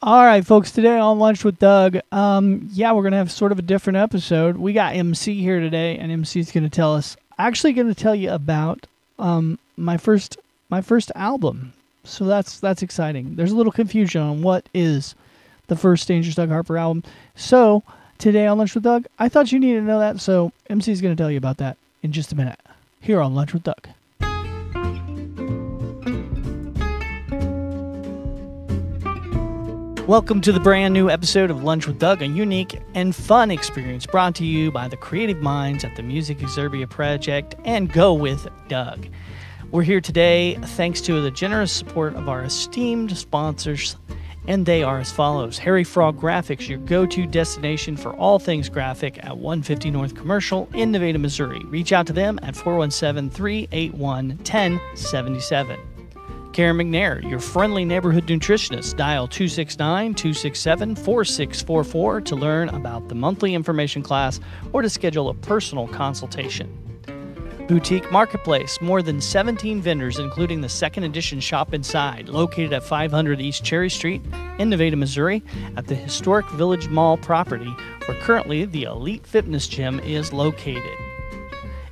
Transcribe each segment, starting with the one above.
All right, folks, today on Lunch with Doug, we're going to have sort of a different episode. We got MC here today, and MC's going to tell you about my first album. So that's exciting. There's a little confusion on what is the first Dangerous Doug Harper album. So today on Lunch with Doug, I thought you needed to know that, so MC's going to tell you about that in just a minute. Here on Lunch with Doug. Welcome to the brand new episode of Lunch with Doug, a unique and fun experience brought to you by the creative minds at the Music Exerbia Project and Go With Doug. We're here today thanks to the generous support of our esteemed sponsors, and they are as follows. Harry Frog Graphics, your go-to destination for all things graphic at 150 North Commercial in Nevada, Missouri. Reach out to them at 417-381-1077. Karen McNair, your friendly neighborhood nutritionist. Dial 269-267-4644 to learn about the monthly information class or to schedule a personal consultation. Boutique Marketplace, more than 17 vendors, including the second edition Shop Inside, located at 500 East Cherry Street in Nevada, Missouri, at the historic Village Mall property, where currently the Elite Fitness Gym is located.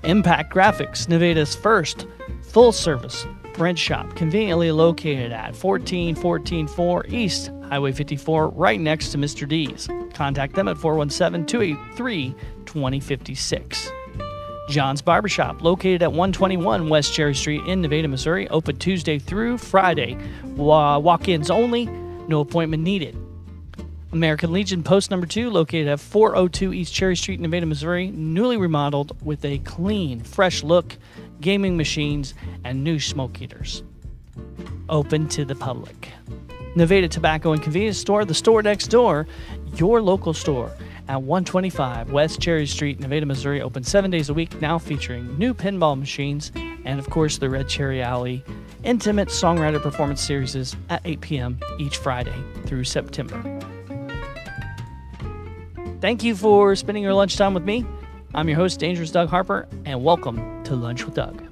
Impact Graphics, Nevada's first full-service print shop, conveniently located at 14144 East Highway 54, right next to Mr. D's. Contact them at 417-283-2056. John's Barbershop, located at 121 West Cherry Street in Nevada, Missouri, open Tuesday through Friday. Walk-ins only, no appointment needed. American Legion Post number 2, located at 402 East Cherry Street in Nevada, Missouri, newly remodeled with a clean, fresh look, gaming machines, and new smoke heaters. Open to the public. Nevada Tobacco and Convenience Store, the store next door, your local store at 125 West Cherry Street, Nevada, Missouri, open 7 days a week, now featuring new pinball machines and, of course, the Red Cherry Alley Intimate Songwriter Performance Series at 8 p.m. each Friday through September. Thank you for spending your lunchtime with me. I'm your host, Dangerous Doug Harper, and welcome to Lunch with Doug.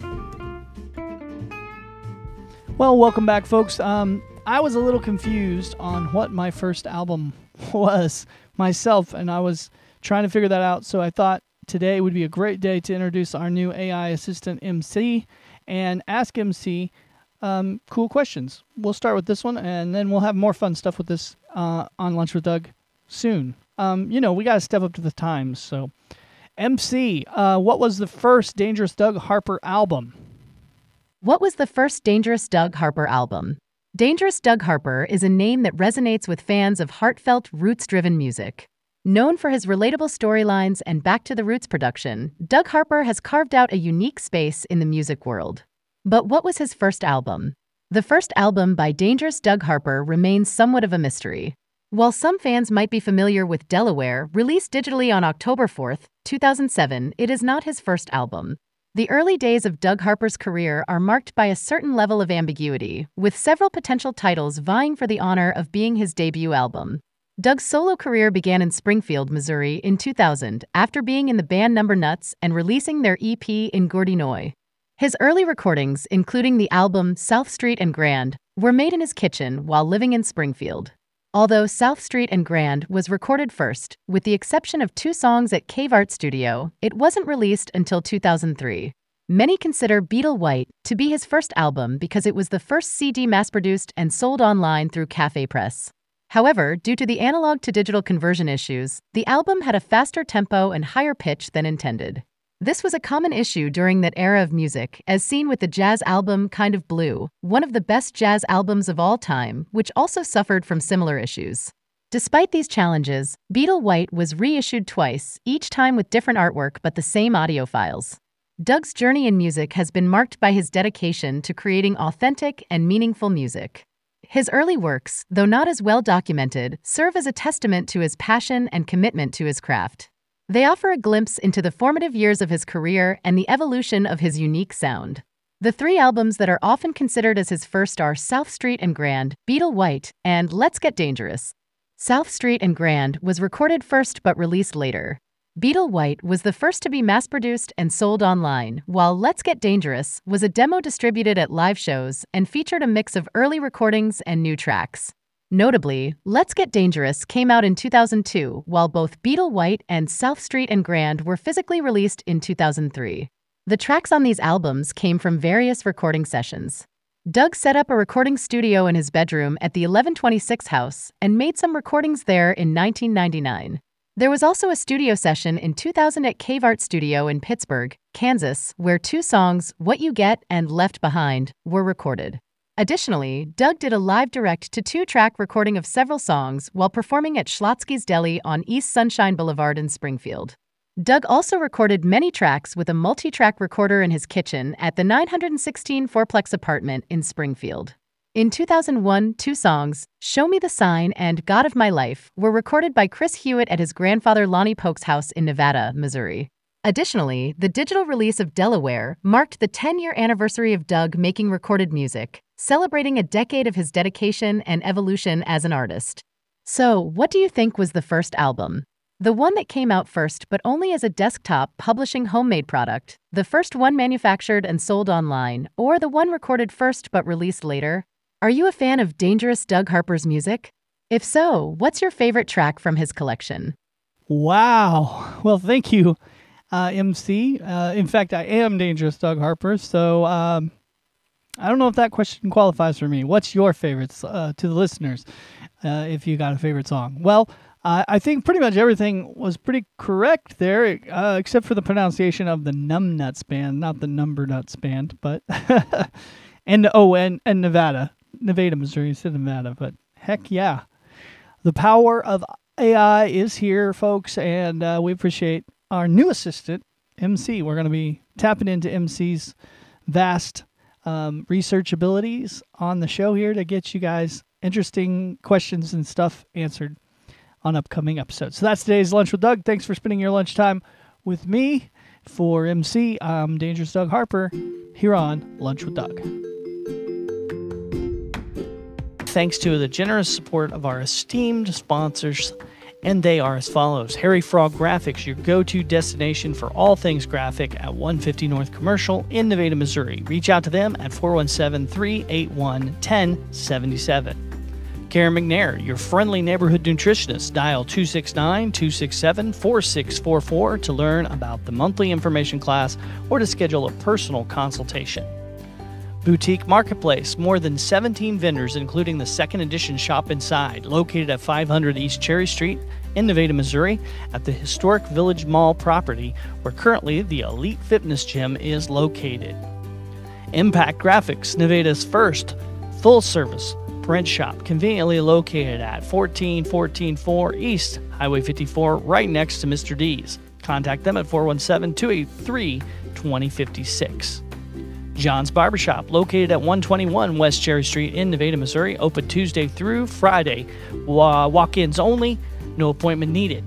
Well, welcome back, folks. I was a little confused on what my first album was myself, and I was trying to figure that out, so I thought today would be a great day to introduce our new AI assistant, MC, and ask MC cool questions. We'll start with this one, and then we'll have more fun stuff with this on Lunch with Doug soon. We got to step up to the times, so... MC, what was the first Dangerous Doug Harper album? What was the first Dangerous Doug Harper album? Dangerous Doug Harper is a name that resonates with fans of heartfelt, roots-driven music. Known for his relatable storylines and back-to-the-roots production, Doug Harper has carved out a unique space in the music world. But what was his first album? The first album by Dangerous Doug Harper remains somewhat of a mystery. While some fans might be familiar with Delaware, released digitally on October 4, 2007, it is not his first album. The early days of Doug Harper's career are marked by a certain level of ambiguity, with several potential titles vying for the honor of being his debut album. Doug's solo career began in Springfield, Missouri in 2000, after being in the band Number Nuts and releasing their EP in Gordinoy. His early recordings, including the album South Street and Grand, were made in his kitchen while living in Springfield. Although South Street and Grand was recorded first, with the exception of 2 songs at Cave Art Studio, it wasn't released until 2003. Many consider Beetle White to be his first album because it was the first CD mass-produced and sold online through Cafe Press. However, due to the analog-to-digital conversion issues, the album had a faster tempo and higher pitch than intended. This was a common issue during that era of music, as seen with the jazz album Kind of Blue, one of the best jazz albums of all time, which also suffered from similar issues. Despite these challenges, Beetle White was reissued twice, each time with different artwork but the same audio files. Doug's journey in music has been marked by his dedication to creating authentic and meaningful music. His early works, though not as well documented, serve as a testament to his passion and commitment to his craft. They offer a glimpse into the formative years of his career and the evolution of his unique sound. The 3 albums that are often considered as his first are South Street and Grand, Beetle White, and Let's Get Dangerous. South Street and Grand was recorded first but released later. Beetle White was the first to be mass-produced and sold online, while Let's Get Dangerous was a demo distributed at live shows and featured a mix of early recordings and new tracks. Notably, Let's Get Dangerous came out in 2002, while both Beetle White and South Street and Grand were physically released in 2003. The tracks on these albums came from various recording sessions. Doug set up a recording studio in his bedroom at the 1126 house and made some recordings there in 1999. There was also a studio session in 2000 at Cave Art Studio in Pittsburgh, Kansas, where 2 songs, What You Get and Left Behind, were recorded. Additionally, Doug did a live direct to 2-track recording of several songs while performing at Schlotsky's Deli on East Sunshine Boulevard in Springfield. Doug also recorded many tracks with a multi-track recorder in his kitchen at the 916 fourplex apartment in Springfield. In 2001, 2 songs, Show Me the Sign and God of My Life, were recorded by Chris Hewitt at his grandfather Lonnie Polk's house in Nevada, Missouri. Additionally, the digital release of Delaware marked the 10-year anniversary of Doug making recorded music, celebrating a decade of his dedication and evolution as an artist. So, what do you think was the first album? The one that came out first but only as a desktop publishing homemade product, the first one manufactured and sold online, or the one recorded first but released later? Are you a fan of Dangerous Doug Harper's music? If so, what's your favorite track from his collection? Wow. Well, thank you, MC. In fact, I am Dangerous Doug Harper, so I don't know if that question qualifies for me. What's your favorites to the listeners, if you got a favorite song? Well, I think pretty much everything was pretty correct there, except for the pronunciation of the Numbnuts band, not the Number Nuts band, but and Nevada, Missouri instead of Nevada. But heck yeah, the power of AI is here, folks, and we appreciate our new assistant, MC. We're going to be tapping into MC's vast research abilities on the show here to get you guys interesting questions and stuff answered on upcoming episodes. So that's today's Lunch with Doug. Thanks for spending your lunchtime with me. For MC, I'm Dangerous Doug Harper here on Lunch with Doug. Thanks to the generous support of our esteemed sponsors, and they are as follows. Harry Frog Graphics, your go-to destination for all things graphic at 150 North Commercial in Nevada, Missouri. Reach out to them at 417-381-1077. Karen McNair, your friendly neighborhood nutritionist. Dial 269-267-4644 to learn about the monthly information class or to schedule a personal consultation. Boutique Marketplace, more than 17 vendors, including the second edition Shop Inside, located at 500 East Cherry Street in Nevada, Missouri, at the historic Village Mall property, where currently the Elite Fitness Gym is located. Impact Graphics, Nevada's first full-service print shop, conveniently located at 14144 East Highway 54, right next to Mr. D's. Contact them at 417-283-2056. John's Barbershop, located at 121 West Cherry Street in Nevada, Missouri, open Tuesday through Friday. Walk-ins only, no appointment needed.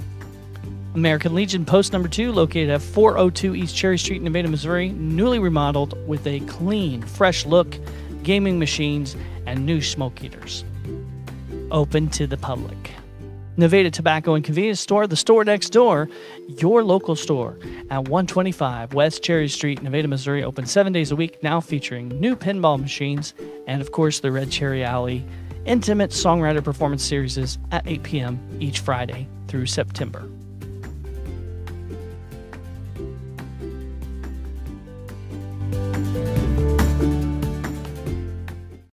American Legion Post Number 2, located at 402 East Cherry Street in Nevada, Missouri, newly remodeled with a clean, fresh look, gaming machines, and new smoke heaters. Open to the public. Nevada Tobacco and Convenience Store, the store next door, your local store at 125 West Cherry Street, Nevada, Missouri, open 7 days a week, now featuring new pinball machines and, of course, the Red Cherry Alley Intimate Songwriter Performance Series at 8 p.m. each Friday through September.